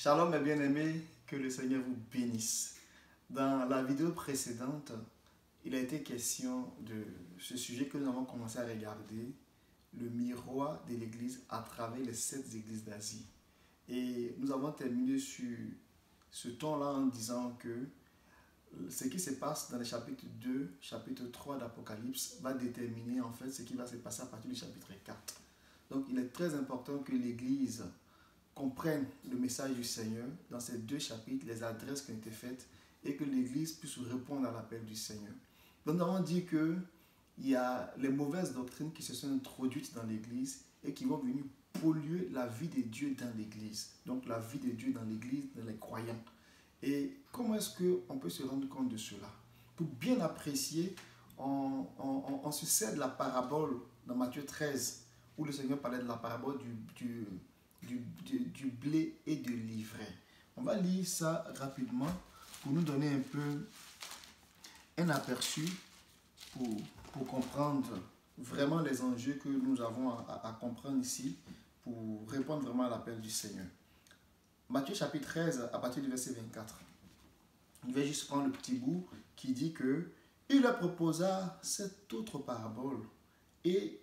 Shalom mes bien-aimés, que le Seigneur vous bénisse. Dans la vidéo précédente, il a été question de ce sujet que nous avons commencé à regarder, le miroir de l'Église à travers les 7 églises d'Asie. Et nous avons terminé sur ce ton-là en disant que ce qui se passe dans le chapitre 2, chapitre 3 d'Apocalypse va déterminer en fait ce qui va se passer à partir du chapitre 4. Donc il est très important que l'Église comprenne le message du Seigneur dans ces 2 chapitres, les adresses qui ont été faites, et que l'Église puisse répondre à l'appel du Seigneur. Donc nous avons dit qu'il y a les mauvaises doctrines qui se sont introduites dans l'Église et qui vont venir polluer la vie de Dieu dans l'Église. Donc la vie de Dieu dans l'Église, dans les croyants. Et comment est-ce qu'on peut se rendre compte de cela? Pour bien apprécier, on se sert de la parabole dans Matthieu 13, où le Seigneur parlait de la parabole du blé et de l'ivraie. On va lire ça rapidement pour nous donner un peu un aperçu pour comprendre vraiment les enjeux que nous avons à comprendre ici pour répondre vraiment à l'appel du Seigneur. Matthieu chapitre 13 à partir du verset 24. Je vais juste prendre le petit bout qui dit que il leur proposa cette autre parabole et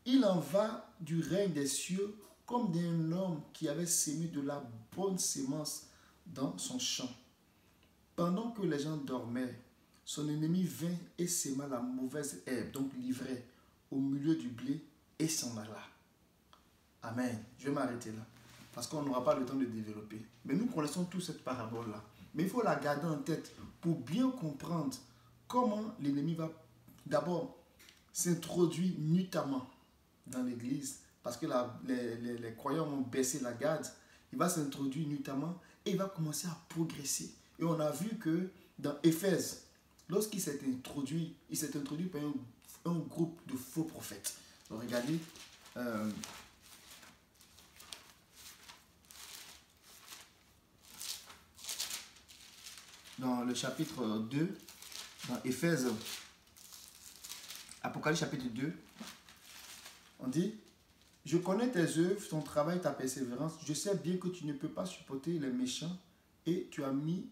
il en va du règne des cieux comme d'un homme qui avait sémé de la bonne sémence dans son champ. Pendant que les gens dormaient, son ennemi vint et sema la mauvaise herbe, donc l'ivraie, au milieu du blé et s'en alla. Amen. Je vais m'arrêter là, parce qu'on n'aura pas le temps de développer. Mais nous connaissons tous cette parabole-là. Mais il faut la garder en tête pour bien comprendre comment l'ennemi va d'abord s'introduire nuitamment dans l'église, parce que les croyants ont baissé la garde. Il va s'introduire nuitamment et il va commencer à progresser. Et on a vu que dans Éphèse, lorsqu'il s'est introduit, par un groupe de faux prophètes. Donc regardez, dans le chapitre 2, dans Éphèse, Apocalypse chapitre 2, on dit: je connais tes œuvres, ton travail, ta persévérance. Je sais bien que tu ne peux pas supporter les méchants et tu as mis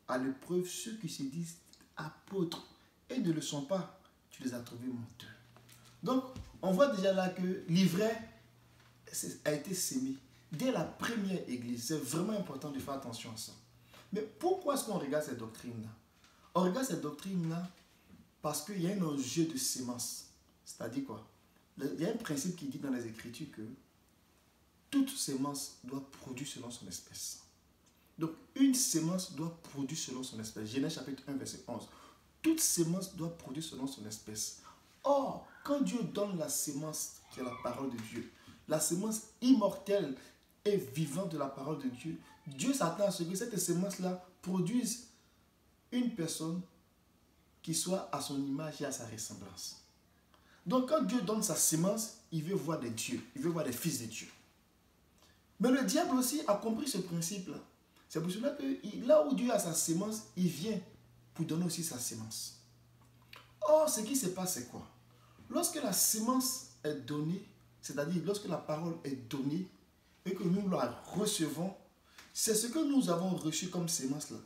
à l'épreuve ceux qui se disent apôtres et ne le sont pas. Tu les as trouvés menteux. Donc, on voit déjà là que l'ivraie a été sémé dès la première église. C'est vraiment important de faire attention à ça. Mais pourquoi est-ce qu'on regarde cette doctrine-là? On regarde cette doctrine-là parce qu'il y a un enjeu de sémence. C'est-à-dire quoi? Il y a un principe qui dit dans les Écritures que toute sémence doit produire selon son espèce. Donc, une sémence doit produire selon son espèce. Genèse chapitre 1, verset 11. Toute sémence doit produire selon son espèce. Or, quand Dieu donne la sémence, qui est la parole de Dieu, la sémence immortelle et vivante de la parole de Dieu, Dieu s'attend à ce que cette sémence-là produise une personne qui soit à son image et à sa ressemblance. Donc quand Dieu donne sa sémence, il veut voir des dieux, il veut voir des fils de Dieu. Mais le diable aussi a compris ce principe-là. C'est pour cela que là où Dieu a sa sémence, il vient pour donner aussi sa sémence. Or, ce qui se passe, c'est quoi? Lorsque la sémence est donnée, c'est-à-dire lorsque la parole est donnée et que nous la recevons, c'est ce que nous avons reçu comme sémence-là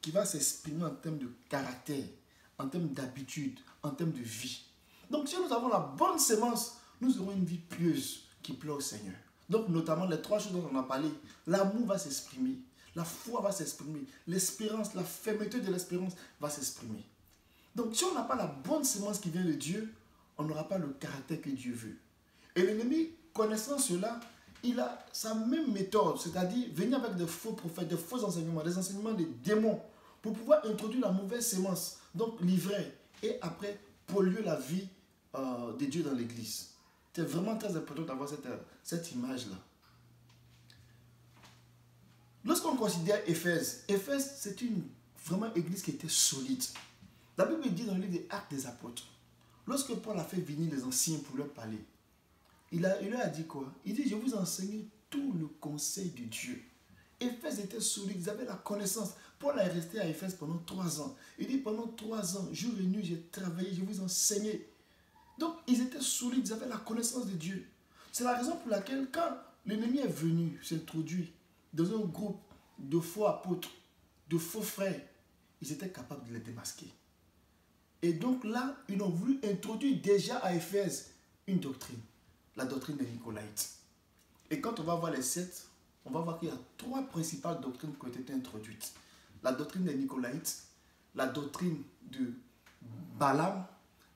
qui va s'exprimer en termes de caractère, en termes d'habitude, en termes de vie. Donc, si nous avons la bonne sémence, nous aurons une vie pieuse qui plaît au Seigneur. Donc, notamment les 3 choses dont on a parlé. L'amour va s'exprimer, la foi va s'exprimer, l'espérance, la fermeté de l'espérance va s'exprimer. Donc, si on n'a pas la bonne sémence qui vient de Dieu, on n'aura pas le caractère que Dieu veut. Et l'ennemi, connaissant cela, il a sa même méthode, c'est-à-dire venir avec de faux prophètes, de faux enseignements, des enseignements des démons, pour pouvoir introduire la mauvaise sémence, donc l'ivraie, et après polluer la vie de Dieu dans l'église. C'est vraiment très important d'avoir cette image-là. Lorsqu'on considère Éphèse, c'est une vraiment église qui était solide. La Bible dit dans le livre des Actes des Apôtres, lorsque Paul a fait venir les anciens pour leur parler, il leur a dit quoi? Il dit: je vous enseigne tout le conseil de Dieu. Éphèse était solide, ils avaient la connaissance. Paul est resté à Éphèse pendant 3 ans. Il dit: pendant 3 ans, jour et nuit, j'ai travaillé, je vous enseignais. Donc, ils étaient solides, ils avaient la connaissance de Dieu. C'est la raison pour laquelle, quand l'ennemi est venu s'introduire dans un groupe de faux apôtres, de faux frères, ils étaient capables de les démasquer. Et donc là, ils ont voulu introduire déjà à Éphèse une doctrine, la doctrine des Nicolaïtes. Et quand on va voir les 7, on va voir qu'il y a 3 principales doctrines qui ont été introduites. La doctrine des Nicolaïtes, la doctrine de Balaam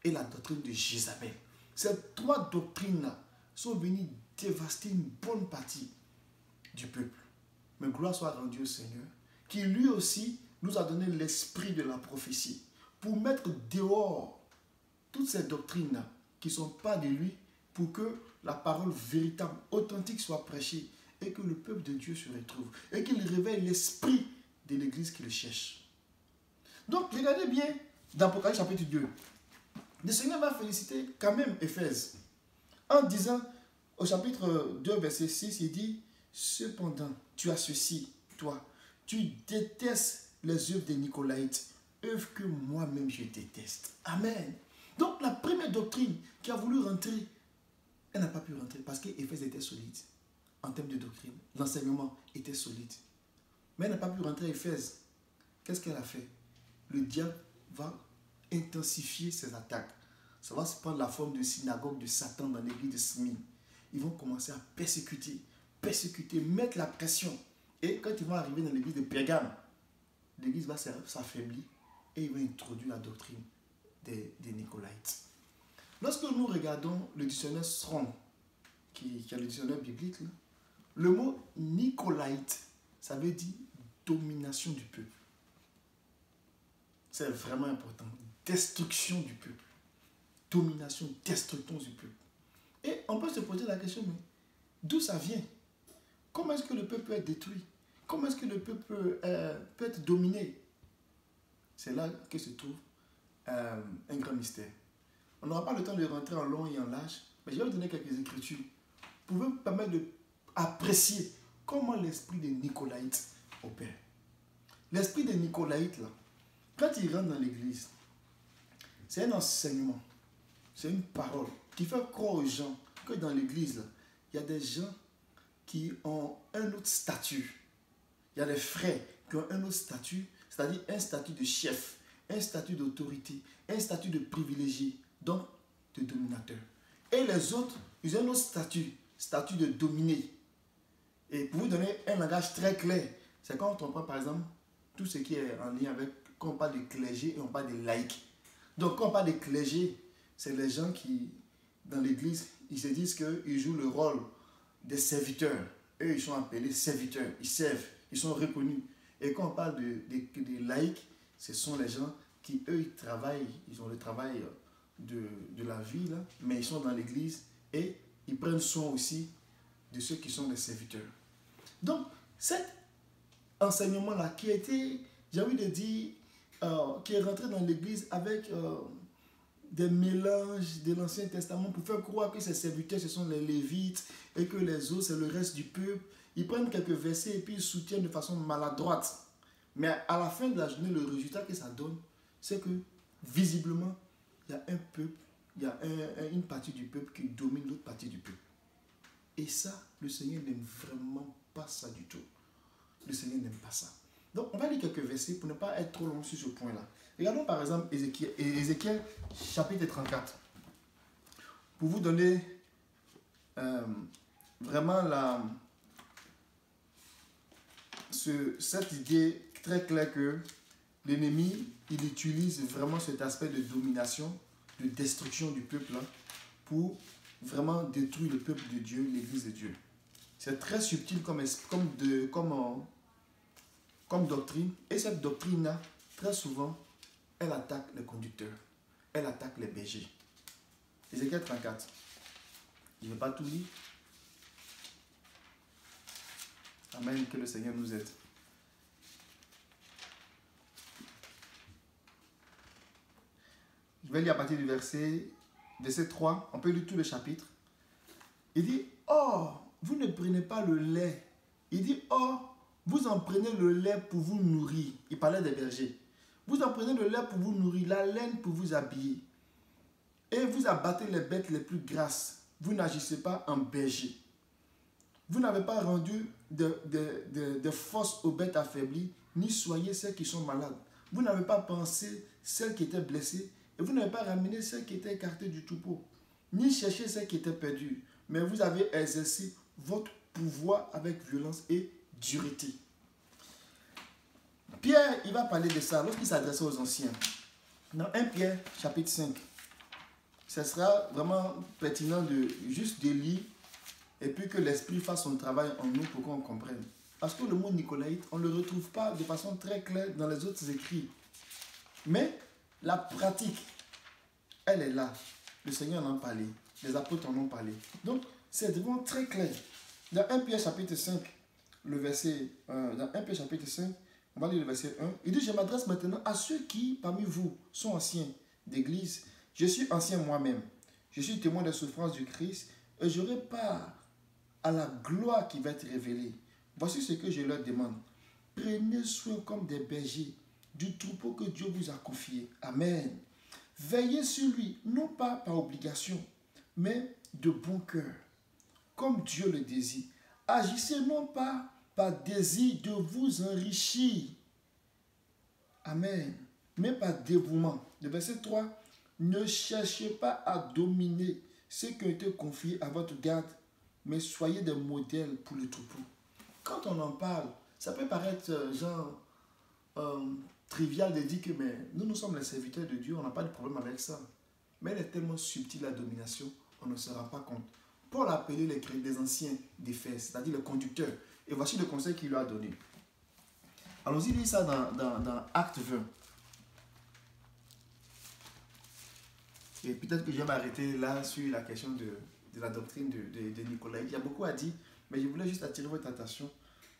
et la doctrine de Jézabel. Ces 3 doctrines-là sont venues dévaster une bonne partie du peuple. Mais gloire soit rendue au Seigneur, qui lui aussi nous a donné l'esprit de la prophétie pour mettre dehors toutes ces doctrines qui ne sont pas de lui, pour que la parole véritable, authentique soit prêchée et que le peuple de Dieu se retrouve et qu'il réveille l'esprit de l'église qui le cherche. Donc, regardez bien dans Apocalypse chapitre 2. Le Seigneur va féliciter quand même Éphèse en disant au chapitre 2, verset 6, il dit: cependant, tu as ceci, toi, tu détestes les œuvres des Nicolaïtes, œuvres que moi-même je déteste. Amen. Donc, la première doctrine qui a voulu rentrer, elle n'a pas pu rentrer parce qu'Éphèse était solide en termes de doctrine. L'enseignement était solide. Mais elle n'a pas pu rentrer à Éphèse. Qu'est-ce qu'elle a fait? Le diable va intensifier ses attaques. Ça va se prendre la forme de synagogue de Satan dans l'église de Smyrne. Ils vont commencer à persécuter, mettre la pression. Et quand ils vont arriver dans l'église de Pergame, l'église va s'affaiblir et il va introduire la doctrine des Nicolaïtes. Lorsque nous regardons le dictionnaire Strong, qui est le dictionnaire biblique, là, le mot Nicolaïte, ça veut dire domination du peuple. C'est vraiment important. Destruction du peuple. Domination, destruction du peuple. Et on peut se poser la question, mais d'où ça vient? Comment est-ce que le peuple peut être détruit? Comment est-ce que le peuple peut être dominé? C'est là que se trouve un grand mystère. On n'aura pas le temps de rentrer en long et en large, mais je vais vous donner quelques écritures pour vous permettre d'apprécier comment l'esprit des Nicolaïtes opère. L'esprit des Nicolaïtes, là, quand il rentre dans l'église, c'est un enseignement, c'est une parole qui fait croire aux gens que dans l'église, là, il y a des gens qui ont un autre statut. Il y a des frères qui ont un autre statut, c'est-à-dire un statut de chef, un statut d'autorité, un statut de privilégié, donc de dominateur. Et les autres, ils ont un autre statut de dominé. Et pour vous donner un langage très clair, c'est quand on prend par exemple tout ce qui est en lien avec, quand on parle de clergé et on parle de laïcs. Donc quand on parle de clergé, c'est les gens qui, dans l'église, ils se disent qu'ils jouent le rôle des serviteurs. Eux, ils sont appelés serviteurs, ils servent, ils sont reconnus. Et quand on parle de laïcs, ce sont les gens qui, eux, ils travaillent, ils ont le travail de la vie, là, mais ils sont dans l'église et ils prennent soin aussi de ceux qui sont des serviteurs. Donc, cet enseignement-là qui a été, j'ai envie de dire, qui est rentré dans l'église avec des mélanges de l'Ancien Testament pour faire croire que ces serviteurs, ce sont les Lévites et que les autres, c'est le reste du peuple. Ils prennent quelques versets et puis ils soutiennent de façon maladroite. Mais à la fin de la journée, le résultat que ça donne, c'est que visiblement, il y a un peuple, il y a une partie du peuple qui domine l'autre partie du peuple. Et ça, le Seigneur n'aime vraiment pas ça du tout. Le Seigneur n'aime pas ça. Donc, on va lire quelques versets pour ne pas être trop long sur ce point-là. Regardons par exemple Ézéchiel chapitre 34. Pour vous donner vraiment cette idée très claire que l'ennemi, il utilise vraiment cet aspect de domination, de destruction du peuple là, pour vraiment détruire le peuple de Dieu, l'église de Dieu. C'est très subtil comme doctrine. Et cette doctrine-là, très souvent, elle attaque les conducteurs. Elle attaque les bergers. Ézéchiel 34. Je ne vais pas tout lire. Amen, que le Seigneur nous aide. Je vais lire à partir du verset 3. On peut lire tout le chapitre. Il dit, « Oh, vous ne prenez pas le lait. » Il dit, « Oh, vous en prenez le lait pour vous nourrir. » Il parlait des bergers. « Vous en prenez le lait pour vous nourrir, la laine pour vous habiller. Et vous abattez les bêtes les plus grasses. Vous n'agissez pas en berger. Vous n'avez pas rendu de force aux bêtes affaiblies, ni soyez celles qui sont malades. Vous n'avez pas pensé celles qui étaient blessées, et vous n'avez pas ramené celles qui étaient écartées du troupeau, ni cherché celles qui étaient perdues. Mais vous avez exercé votre pouvoir avec violence et dureté. Pierre, il va parler de ça lorsqu'il s'adressait aux anciens. Dans 1 Pierre, chapitre 5, ce sera vraiment pertinent de juste de lire et puis que l'Esprit fasse son travail en nous pour qu'on comprenne. Parce que le mot nicolaïte, on ne le retrouve pas de façon très claire dans les autres écrits. Mais la pratique, elle est là. Le Seigneur en a parlé. Les apôtres en ont parlé. Donc, c'est vraiment très clair. Dans 1 Pierre chapitre 5, dans 1 Pierre chapitre 5, on va lire le verset 1. Il dit, je m'adresse maintenant à ceux qui, parmi vous, sont anciens d'église. Je suis ancien moi-même. Je suis témoin des souffrances du Christ et j'aurai part à la gloire qui va être révélée. Voici ce que je leur demande. Prenez soin comme des bergers du troupeau que Dieu vous a confié. Amen. Veillez sur lui, non pas par obligation, mais de bon cœur, comme Dieu le désire. Agissez non pas par désir de vous enrichir. Amen. Mais par dévouement. Le verset 3. Ne cherchez pas à dominer ceux qui ont été confiés à votre garde, mais soyez des modèles pour le troupeau. Quand on en parle, ça peut paraître trivial de dire que mais nous sommes les serviteurs de Dieu, on n'a pas de problème avec ça. Mais elle est tellement subtile la domination, on ne se rend pas compte. Paul a appelé les anciens d'Éphèse, c'est-à-dire les conducteurs. Et voici le conseil qu'il lui a donné. Allons-y lire ça dans Acte 20. Et peut-être que je vais m'arrêter là sur la question de la doctrine de Nicolas. Il y a beaucoup à dire, mais je voulais juste attirer votre attention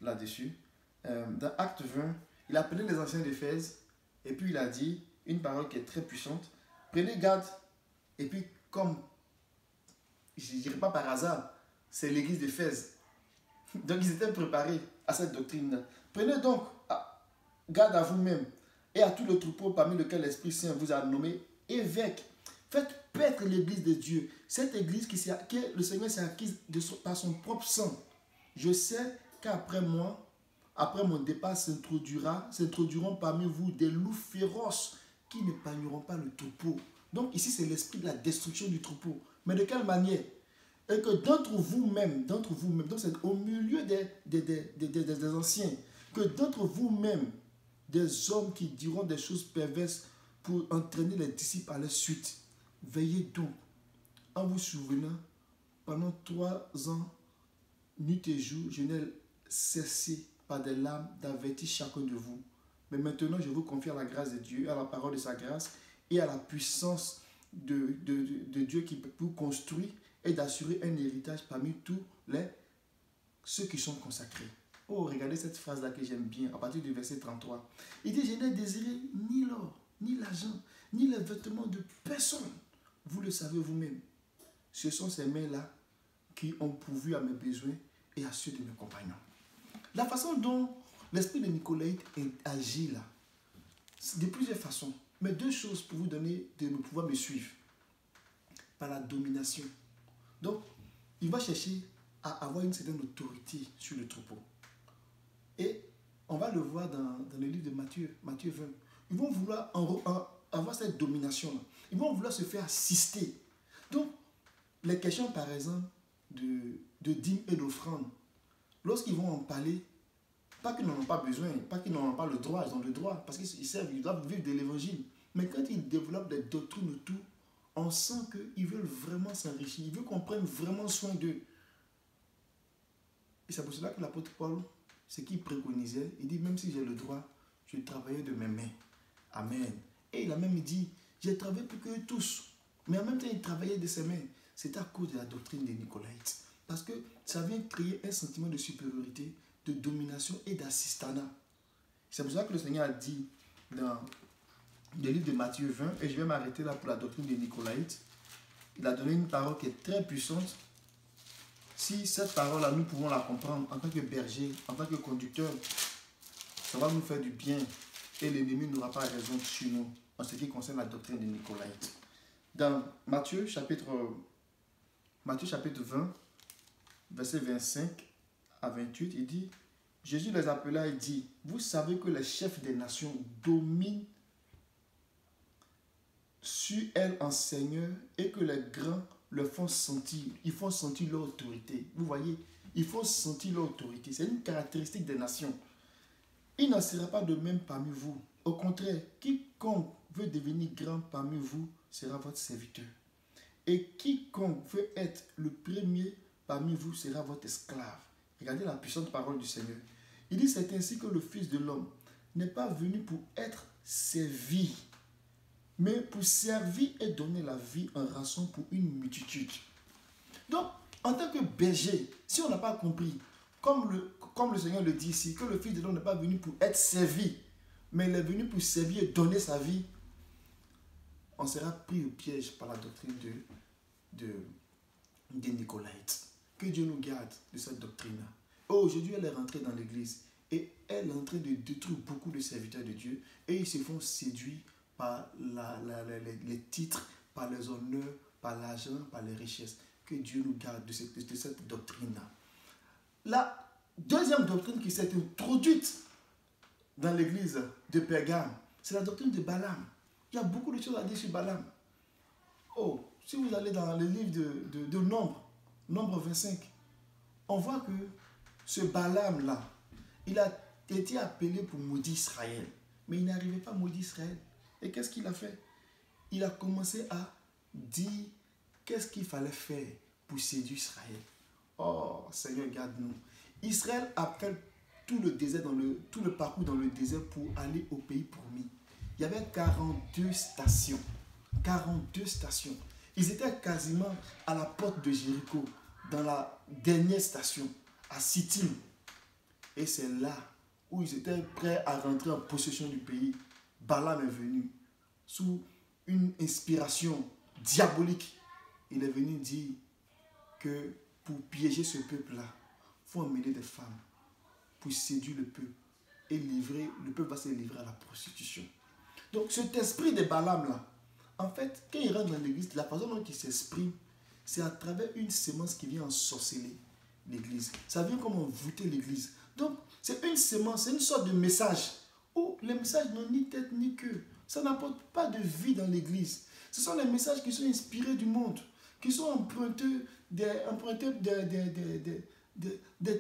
là-dessus. Dans Acte 20, il a appelé les anciens d'Éphèse et puis il a dit une parole qui est très puissante. Prenez garde. Et puis comme, je ne dirais pas par hasard, c'est l'église d'Éphèse. Donc ils étaient préparés à cette doctrine. Prenez donc garde à vous-même et à tout le troupeau parmi lequel l'Esprit Saint vous a nommé évêque. Faites paître l'église de Dieu. Cette église que le Seigneur s'est acquise par son propre sang. Je sais qu'après moi, après mon départ, s'introduiront parmi vous des loups féroces qui n'épargneront pas le troupeau. Donc ici, c'est l'esprit de la destruction du troupeau. Mais de quelle manière? Et que d'entre vous-même, donc c'est au milieu des anciens, que d'entre vous-même, des hommes qui diront des choses perverses pour entraîner les disciples à leur suite. Veillez donc, en vous souvenant, pendant 3 ans, nuit et jour, je n'ai cessé par des larmes d'avertir chacun de vous. Mais maintenant, je vous confie à la grâce de Dieu, à la parole de sa grâce et à la puissance de Dieu qui peut vous construire et d'assurer un héritage parmi tous ceux qui sont consacrés. Oh, regardez cette phrase-là que j'aime bien, à partir du verset 33. Il dit, je n'ai désiré ni l'or, ni l'argent, ni les vêtements de personne. Vous le savez vous-même. Ce sont ces mains-là qui ont pourvu à mes besoins et à ceux de mes compagnons. La façon dont l'esprit de Nicolaïte agit là, de plusieurs façons. Mais 2 choses pour vous donner de pouvoir me suivre. Par la domination. Donc, il va chercher à avoir une certaine autorité sur le troupeau. Et on va le voir dans le livre de Matthieu 20. Ils vont vouloir avoir cette domination-là. Ils vont vouloir se faire assister. Donc, les questions, par exemple, de dîmes et d'offrandes, lorsqu'ils vont en parler, pas qu'ils n'en ont pas besoin, pas qu'ils n'en ont pas le droit, ils ont le droit, parce qu'ils servent, ils doivent vivre de l'évangile. Mais quand ils développent des doctrines autour, on sent qu'ils veulent vraiment s'enrichir, ils veulent qu'on prenne vraiment soin d'eux. Et c'est pour cela que l'apôtre Paul, ce qu'il préconisait, il dit, même si j'ai le droit, je travaillais de mes mains. Amen. Et il a même dit, j'ai travaillé plus que tous. Mais en même temps, il travaillait de ses mains. C'est à cause de la doctrine des Nicolaïtes. Parce que ça vient créer un sentiment de supériorité, de domination et d'assistanat. C'est pour ça que le Seigneur a dit dans le livre de Matthieu 20, et je vais m'arrêter là pour la doctrine des Nicolaïtes. Il a donné une parole qui est très puissante. Si cette parole-là, nous pouvons la comprendre en tant que berger, en tant que conducteur, ça va nous faire du bien et l'ennemi n'aura pas raison sur nous en ce qui concerne la doctrine des Nicolaïtes. Dans Matthieu chapitre 20, verset 25, à 28, il dit, Jésus les appela et dit, vous savez que les chefs des nations dominent sur elles en seigneur et que les grands le font sentir. Ils font sentir leur autorité. Vous voyez, ils font sentir leur autorité. C'est une caractéristique des nations. Il n'en sera pas de même parmi vous. Au contraire, quiconque veut devenir grand parmi vous sera votre serviteur. Et quiconque veut être le premier parmi vous sera votre esclave. Regardez la puissante parole du Seigneur. Il dit, c'est ainsi que le Fils de l'homme n'est pas venu pour être servi, mais pour servir et donner la vie en rançon pour une multitude. Donc, en tant que berger, si on n'a pas compris, comme le Seigneur le dit ici, que le Fils de l'homme n'est pas venu pour être servi, mais il est venu pour servir et donner sa vie, on sera pris au piège par la doctrine des Nicolaïtes. Que Dieu nous garde de cette doctrine-là. Aujourd'hui, elle est rentrée dans l'église et elle est en train de détruire beaucoup de serviteurs de Dieu et ils se font séduire par les titres, par les honneurs, par l'argent, par les richesses. Que Dieu nous garde de cette doctrine-là. La deuxième doctrine qui s'est introduite dans l'église de Pergame, c'est la doctrine de Balaam. Il y a beaucoup de choses à dire sur Balaam. Oh, si vous allez dans le livre de Nombre 25, on voit que ce Balaam-là, il a été appelé pour maudire Israël. Mais il n'arrivait pas à maudire Israël. Et qu'est-ce qu'il a fait? Il a commencé à dire qu'est-ce qu'il fallait faire pour séduire Israël. Oh, Seigneur, garde-nous. Israël a fait tout le parcours dans le désert pour aller au pays promis. Il y avait 42 stations. 42 stations. Ils étaient quasiment à la porte de Jéricho, dans la dernière station, à Sittim. Et c'est là où ils étaient prêts à rentrer en possession du pays. Balaam est venu sous une inspiration diabolique. Il est venu dire que pour piéger ce peuple-là, il faut emmener des femmes pour séduire le peuple. Et le peuple va se livrer à la prostitution. Donc cet esprit de Balaam-là, en fait, quand il rentre dans l'église, la façon dont il s'exprime, c'est à travers une sémence qui vient ensorceler l'église. Ça vient comme envoûter l'église. Donc, c'est une sémence, c'est une sorte de message où les messages n'ont ni tête ni queue. Ça n'apporte pas de vie dans l'église. Ce sont les messages qui sont inspirés du monde, qui sont empruntés des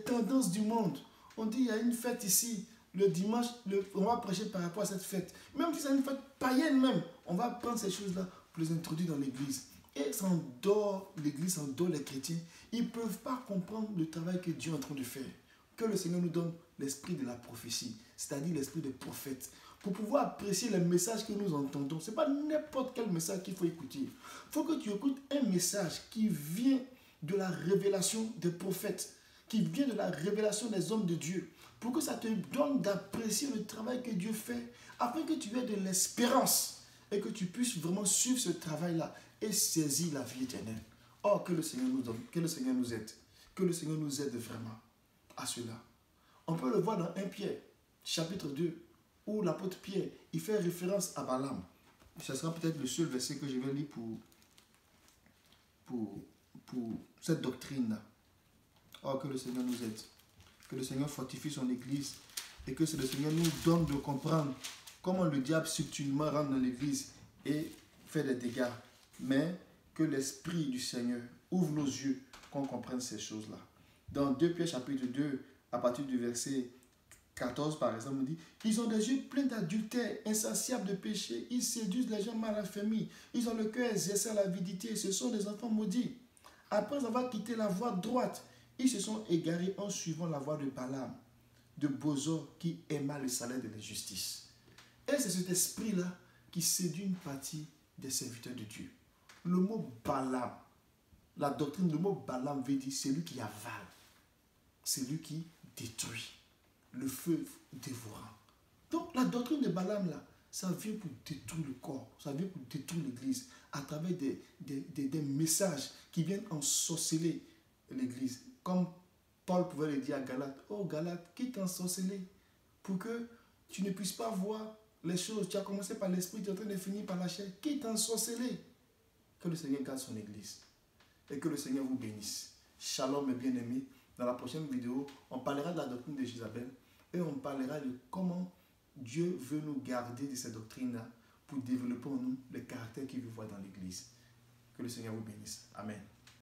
tendances du monde. On dit, il y a une fête ici. Le dimanche, on va prêcher par rapport à cette fête. Même si c'est une fête païenne même, on va prendre ces choses-là pour les introduire dans l'église. Et ça endort l'église, ça endort les chrétiens. Ils ne peuvent pas comprendre le travail que Dieu est en train de faire. Que le Seigneur nous donne l'esprit de la prophétie, c'est-à-dire l'esprit des prophètes, pour pouvoir apprécier les messages que nous entendons. Ce n'est pas n'importe quel message qu'il faut écouter. Il faut que tu écoutes un message qui vient de la révélation des prophètes, qui vient de la révélation des hommes de Dieu, pour que ça te donne d'apprécier le travail que Dieu fait, afin que tu aies de l'espérance et que tu puisses vraiment suivre ce travail-là et saisir la vie éternelle. Oh, que le Seigneur nous donne, que le Seigneur nous aide, que le Seigneur nous aide vraiment à cela. On peut le voir dans 1 Pierre, chapitre 2, où l'apôtre Pierre, il fait référence à Balaam. Ce sera peut-être le seul verset que je vais lire pour cette doctrine-là. Oh, que le Seigneur nous aide. Que le Seigneur fortifie son église et que le Seigneur nous donne de comprendre comment le diable subtilement rentre dans l'église et fait des dégâts. Mais que l'Esprit du Seigneur ouvre nos yeux, qu'on comprenne ces choses-là. Dans 2 Pierre chapitre 2, à partir du verset 14 par exemple, on dit, ils ont des yeux pleins d'adultère, insatiables de péché, ils séduisent les gens mal affermis, ils ont le cœur exercé à l'avidité, ce sont des enfants maudits. Après avoir quitté la voie droite, ils se sont égarés en suivant la voie de Balaam, de Bosor, qui aima le salaire de l'injustice. Et c'est cet esprit-là qui séduit une partie des serviteurs de Dieu. Le mot Balaam, la doctrine, le mot Balaam veut dire celui qui avale, celui qui détruit, le feu dévorant. Donc la doctrine de Balaam, là, ça vient pour détruire le corps, ça vient pour détruire l'église, à travers des messages qui viennent ensorceler l'église. Comme Paul pouvait le dire à Galate, oh Galate, qui t'a ensorcelé pour que tu ne puisses pas voir les choses. Tu as commencé par l'esprit, tu es en train de finir par la chair. Qui t'a ensorcelé? Que le Seigneur garde son église et que le Seigneur vous bénisse. Shalom mes bien-aimés, Dans la prochaine vidéo, on parlera de la doctrine de Jézabel et on parlera de comment Dieu veut nous garder de cette doctrine-là pour développer en nous le caractère qu'il veut voir dans l'Église. Que le Seigneur vous bénisse. Amen.